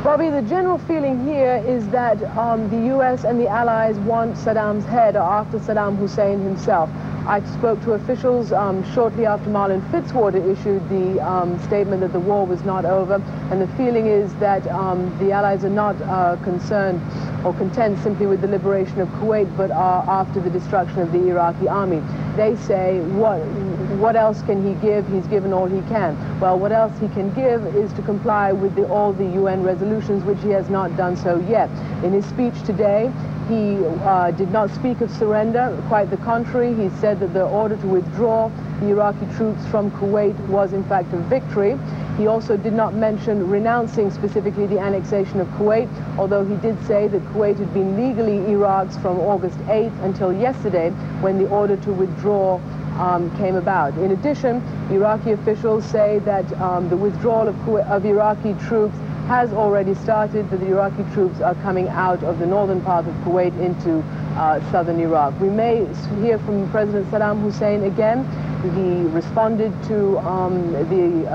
Bobby, the general feeling here is that the U.S. and the Allies want Saddam's head, or after Saddam Hussein himself. I spoke to officials shortly after Marlon Fitzwater issued the statement that the war was not over, and the feeling is that the Allies are not concerned or content simply with the liberation of Kuwait, but are after the destruction of the Iraqi army. They say what else can he give? He's given all he can. Well, what else he can give is to comply with all the UN resolutions, which he has not done so yet. In his speech today, he did not speak of surrender. Quite the contrary. He said that the order to withdraw the Iraqi troops from Kuwait was in fact a victory. He also did not mention renouncing specifically the annexation of Kuwait, although he did say that Kuwait had been legally Iraq's from August 8th until yesterday, when the order to withdraw came about. In addition, Iraqi officials say that the withdrawal of Iraqi troops has already started, that the Iraqi troops are coming out of the northern part of Kuwait into southern Iraq. We may hear from President Saddam Hussein again. He responded to the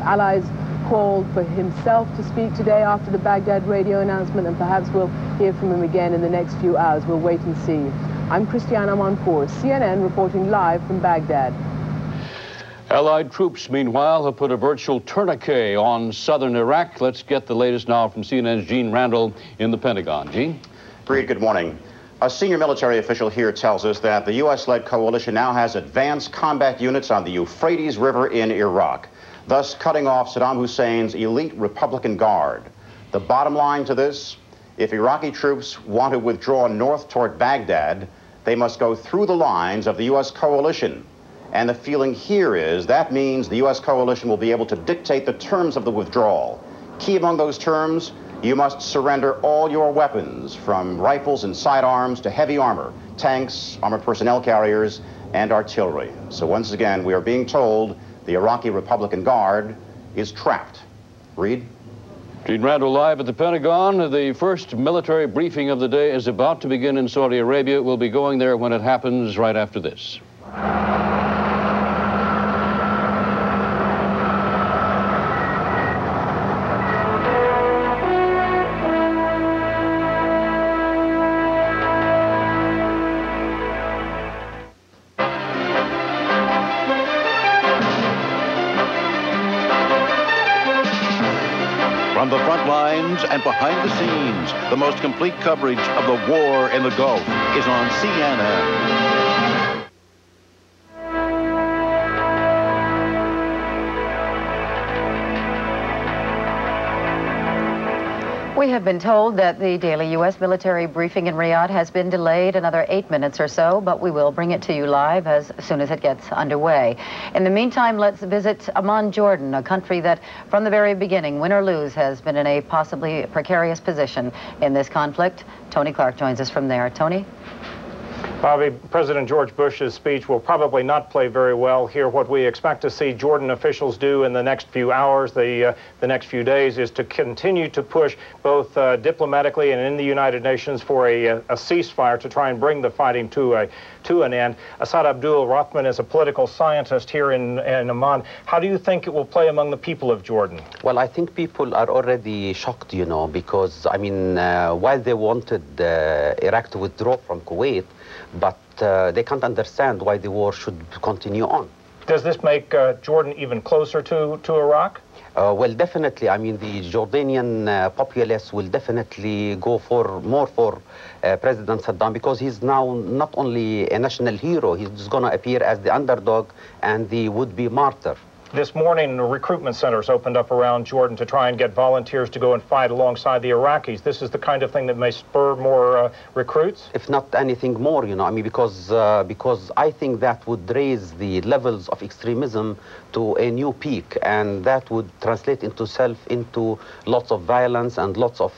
Allies' call for himself to speak today after the Baghdad radio announcement, and perhaps we'll hear from him again in the next few hours. We'll wait and see. I'm Christiana Manpour, CNN, reporting live from Baghdad. Allied troops, meanwhile, have put a virtual tourniquet on southern Iraq. Let's get the latest now from CNN's Gene Randall in the Pentagon. Gene? Breed, good morning. A senior military official here tells us that the U.S.-led coalition now has advanced combat units on the Euphrates River in Iraq, thus cutting off Saddam Hussein's elite Republican Guard. The bottom line to this, if Iraqi troops want to withdraw north toward Baghdad, they must go through the lines of the U.S. coalition. And the feeling here is that means the U.S. coalition will be able to dictate the terms of the withdrawal. Key among those terms, you must surrender all your weapons, from rifles and sidearms to heavy armor, tanks, armored personnel carriers, and artillery. So once again, we are being told the Iraqi Republican Guard is trapped. Reed? Gene Randall live at the Pentagon. The first military briefing of the day is about to begin in Saudi Arabia. We'll be going there when it happens right after this. From the front lines and behind the scenes, the most complete coverage of the war in the Gulf is on CNN. We have been told that the daily U.S. military briefing in Riyadh has been delayed another 8 minutes or so, but we will bring it to you live as soon as it gets underway. In the meantime, let's visit Amman, Jordan, a country that from the very beginning, win or lose, has been in a possibly precarious position in this conflict. Tony Clark joins us from there. Tony? Bobby, President George Bush's speech will probably not play very well here. What we expect to see Jordan officials do in the next few hours, the next few days, is to continue to push both diplomatically and in the United Nations for a ceasefire to try and bring the fighting to an end. Asad Abdul Rahman is a political scientist here in Amman. How do you think it will play among the people of Jordan? Well, I think people are already shocked, you know, because, I mean, while they wanted Iraq to withdraw from Kuwait, but they can't understand why the war should continue on. Does this make Jordan even closer to Iraq? Well, definitely. I mean, the Jordanian populace will definitely go more for President Saddam, because he's now not only a national hero, he's going to appear as the underdog and the would-be martyr. This morning, recruitment centers opened up around Jordan to try and get volunteers to go and fight alongside the Iraqis. This is the kind of thing that may spur more recruits? If not anything more, you know, I mean, because I think that would raise the levels of extremism to a new peak, and that would translate into lots of violence and lots of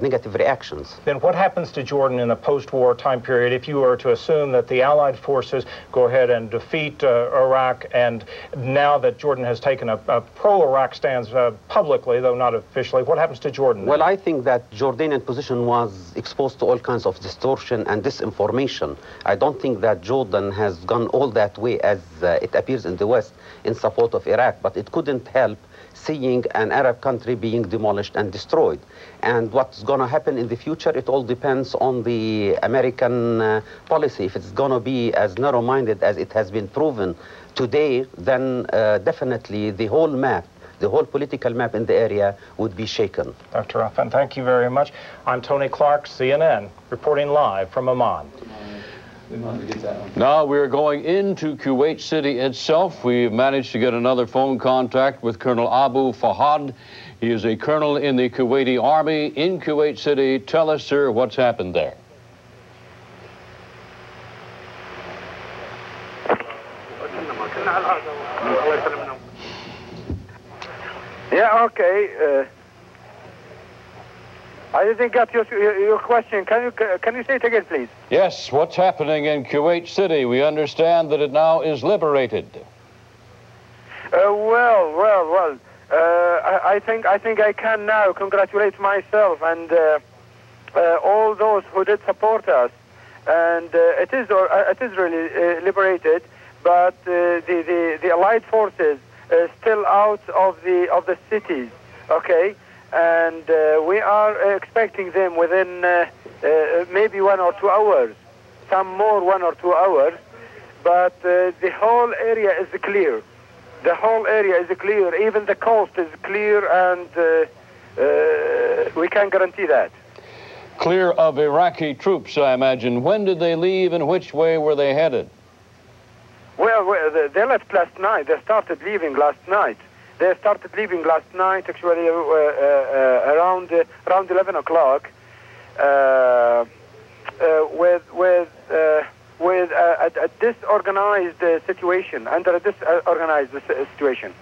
negative reactions. Then what happens to Jordan in the post-war time period if you were to assume that the Allied forces go ahead and defeat Iraq, and now that Jordan has taken a pro-Iraq stance publicly, though not officially, what happens to Jordan? Well, I think that Jordanian position was exposed to all kinds of distortion and disinformation. I don't think that Jordan has gone all that way as it appears in the West in support of Iraq, but it couldn't help seeing an Arab country being demolished and destroyed. And what's going to happen in the future, it all depends on the American policy. If it's going to be as narrow-minded as it has been proven today, then definitely the whole map, the whole political map in the area would be shaken. Dr. Rahman, thank you very much. I'm Tony Clark, CNN, reporting live from Amman. Now we're going into Kuwait City itself. We've managed to get another phone contact with Colonel Abu Fahad. He is a colonel in the Kuwaiti Army in Kuwait City. Tell us, sir, what's happened there. Yeah, okay. I didn't get your question. Can you say it again, please? Yes, what's happening in Kuwait City? We understand that it now is liberated. Well. I think I can now congratulate myself and all those who did support us. And it is really liberated, but the Allied forces are still out of the cities. Okay. And we are expecting them within maybe 1 or 2 hours, some more 1 or 2 hours, but the whole area is clear. The whole area is clear, even the coast is clear, and we can guarantee that. Clear of Iraqi troops, I imagine. When did they leave and which way were they headed? Well, they left last night. They started leaving last night. They started leaving last night, actually, around 11 o'clock, with a disorganized situation, under a disorganized situation.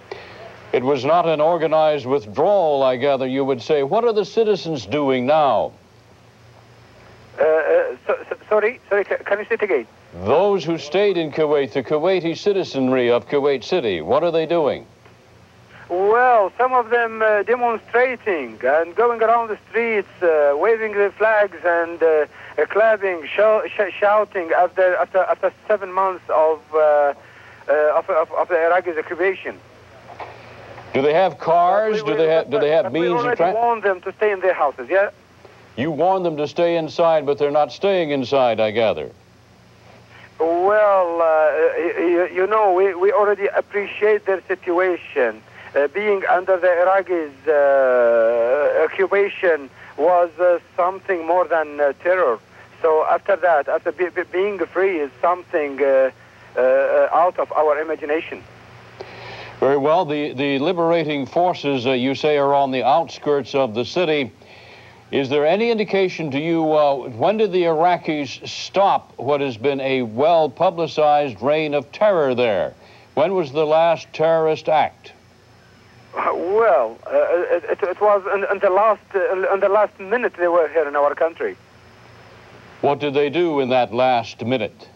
It was not an organized withdrawal, I gather you would say. What are the citizens doing now? Sorry, can you say it again? Those who stayed in Kuwait, the Kuwaiti citizenry of Kuwait City, what are they doing? Well, some of them demonstrating and going around the streets, waving the flags and clapping, shouting after 7 months of the Iraqi occupation. Do they have cars? Do they have means of transport? We warned them to stay in their houses. Yeah. You warned them to stay inside, but they're not staying inside, I gather. Well, you know, we already appreciate their situation. Being under the Iraqis' occupation was something more than terror. So after that, after being free is something out of our imagination. Very well. The liberating forces, you say, are on the outskirts of the city. Is there any indication to you, when did the Iraqis stop what has been a well-publicized reign of terror there? When was the last terrorist act? Well, it was in the last minute they were here in our country. What did they do in that last minute?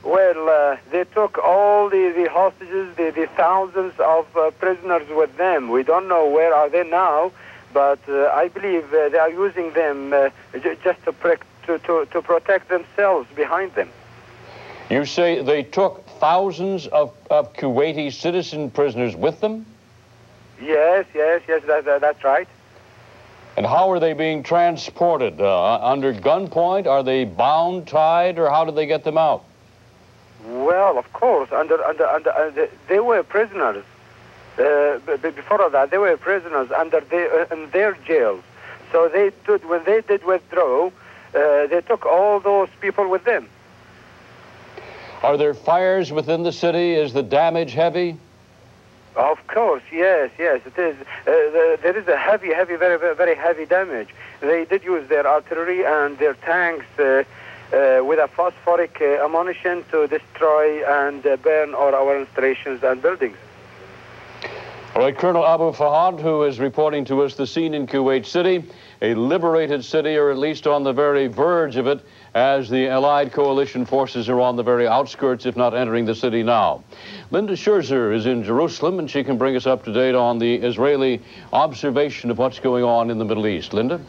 Well, they took all the hostages, the thousands of prisoners with them. We don't know where are they now, but I believe they are using them just to protect themselves behind them. You say they took thousands of Kuwaiti citizen prisoners with them? Yes, that's right. And how are they being transported? Under gunpoint? Are they bound, tied, or how did they get them out? Well, of course, they were prisoners. Before that, they were prisoners in their jails. So when they did withdraw, they took all those people with them. Are there fires within the city? Is the damage heavy? Of course, yes, it is. There is a heavy, very heavy damage. They did use their artillery and their tanks with a phosphoric ammunition to destroy and burn all our installations and buildings. All right, Colonel Abu Fahad, who is reporting to us the scene in Kuwait City, a liberated city, or at least on the very verge of it, as the Allied coalition forces are on the very outskirts, if not entering the city now. Linda Scherzer is in Jerusalem, and she can bring us up to date on the Israeli observation of what's going on in the Middle East. Linda?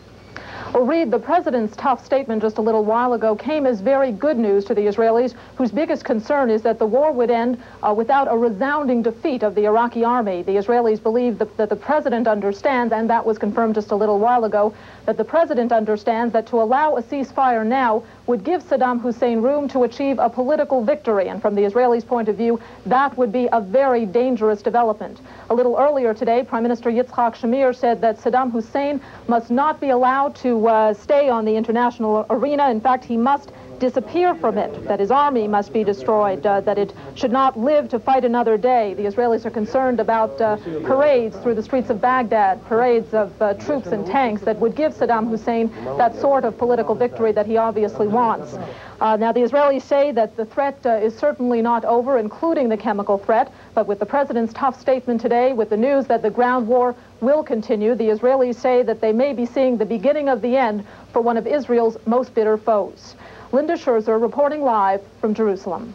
Well, Reed, the president's tough statement just a little while ago came as very good news to the Israelis, whose biggest concern is that the war would end without a resounding defeat of the Iraqi army. The Israelis believe that the president understands, and that was confirmed just a little while ago, that the president understands that to allow a ceasefire now would give Saddam Hussein room to achieve a political victory. And from the Israelis' point of view, that would be a very dangerous development. A little earlier today, Prime Minister Yitzhak Shamir said that Saddam Hussein must not be allowed to stay on the international arena. In fact, he must disappear from it, that his army must be destroyed, that it should not live to fight another day. The Israelis are concerned about parades through the streets of Baghdad, parades of troops and tanks that would give Saddam Hussein that sort of political victory that he obviously wants. Now, the Israelis say that the threat is certainly not over, including the chemical threat, but with the president's tough statement today, with the news that the ground war will continue, the Israelis say that they may be seeing the beginning of the end for one of Israel's most bitter foes. Linda Scherzer reporting live from Jerusalem.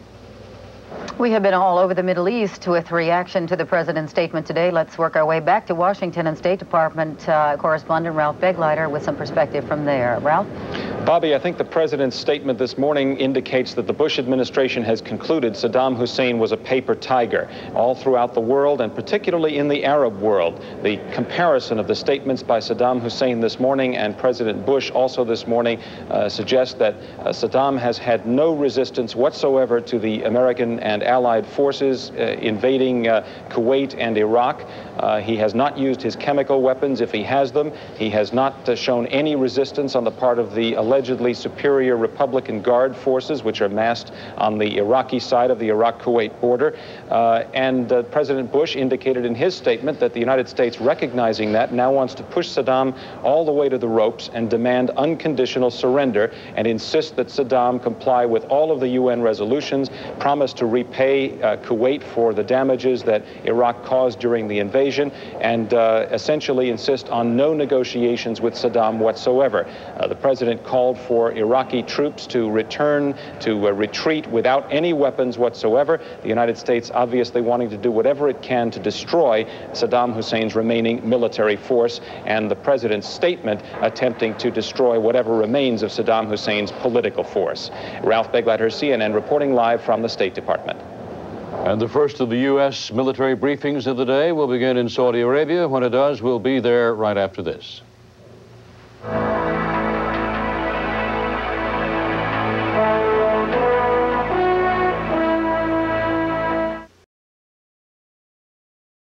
We have been all over the Middle East with reaction to the president's statement today. Let's work our way back to Washington and State Department correspondent Ralph Begleiter with some perspective from there. Ralph? Bobby, I think the president's statement this morning indicates that the Bush administration has concluded Saddam Hussein was a paper tiger. All throughout the world, and particularly in the Arab world, the comparison of the statements by Saddam Hussein this morning and President Bush also this morning suggests that Saddam has had no resistance whatsoever to the American and Allied forces invading Kuwait and Iraq. He has not used his chemical weapons if he has them. He has not shown any resistance on the part of the allegedly superior Republican Guard forces, which are massed on the Iraqi side of the Iraq-Kuwait border. And President Bush indicated in his statement that the United States, recognizing that, now wants to push Saddam all the way to the ropes and demand unconditional surrender and insist that Saddam comply with all of the UN resolutions, promise to repay Kuwait for the damages that Iraq caused during the invasion, and essentially insist on no negotiations with Saddam whatsoever. The president called for Iraqi troops to return, to retreat without any weapons whatsoever. The United States obviously wanting to do whatever it can to destroy Saddam Hussein's remaining military force, and the president's statement attempting to destroy whatever remains of Saddam Hussein's political force. Ralph Begleiter, CNN, reporting live from the State Department. And the first of the U.S. military briefings of the day will begin in Saudi Arabia. When it does, we'll be there right after this.